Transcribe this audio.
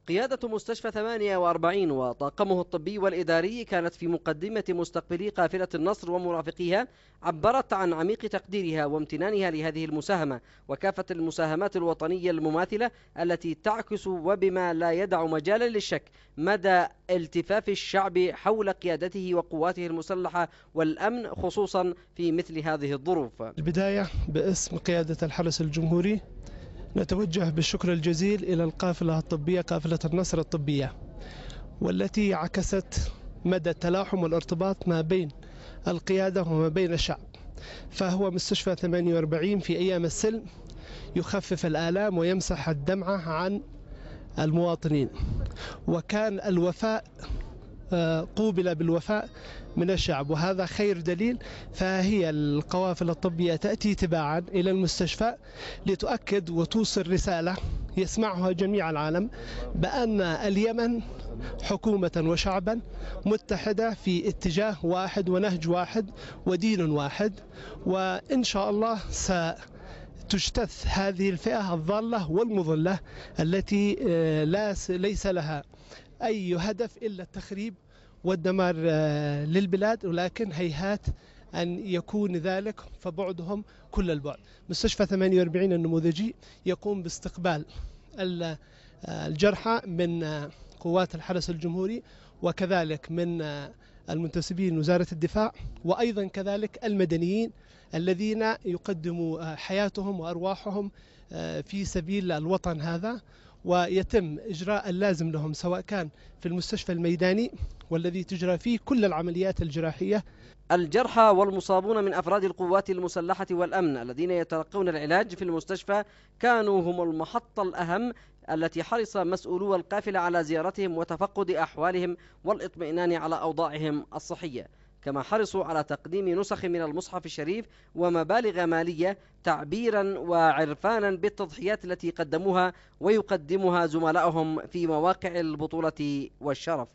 قيادة مستشفى 48 وطاقمه الطبي والإداري كانت في مقدمة مستقبلي قافلة النصر ومرافقيها، عبرت عن عميق تقديرها وامتنانها لهذه المساهمة وكافة المساهمات الوطنية المماثلة التي تعكس وبما لا يدع مجالا للشك مدى التفاف الشعب حول قيادته وقواته المسلحة والأمن، خصوصا في مثل هذه الظروف. البداية باسم قيادة الحرس الجمهوري نتوجه بالشكر الجزيل إلى القافلة الطبية، قافلة النصر الطبية، والتي عكست مدى التلاحم والارتباط ما بين القيادة وما بين الشعب. فهو مستشفى 48 في أيام السلم يخفف الآلام ويمسح الدمعة عن المواطنين، وكان الوفاء قوبل بالوفاء من الشعب، وهذا خير دليل. فهي القوافل الطبية تأتي تباعا إلى المستشفى لتؤكد وتوصل رسالة يسمعها جميع العالم بأن اليمن حكومة وشعبا متحدة في اتجاه واحد ونهج واحد ودين واحد، وإن شاء الله ستجتث هذه الفئة الضالة والمضلة التي ليس لها أي هدف إلا التخريب والدمار للبلاد، ولكن هيهات أن يكون ذلك، فبعدهم كل البعد. مستشفى 48 النموذجي يقوم باستقبال الجرحى من قوات الحرس الجمهوري، وكذلك من المنتسبين وزارة الدفاع، وأيضا كذلك المدنيين الذين يقدموا حياتهم وأرواحهم في سبيل الوطن هذا، ويتم إجراء اللازم لهم سواء كان في المستشفى الميداني والذي تجرى فيه كل العمليات الجراحية. الجرحى والمصابون من أفراد القوات المسلحة والأمن الذين يتلقون العلاج في المستشفى كانوا هم المحطة الأهم التي حرص مسؤولو القافلة على زيارتهم وتفقد أحوالهم والإطمئنان على أوضاعهم الصحية، كما حرصوا على تقديم نسخ من المصحف الشريف ومبالغ مالية تعبيرا وعرفانا بالتضحيات التي قدموها ويقدمها زملائهم في مواقع البطولة والشرف.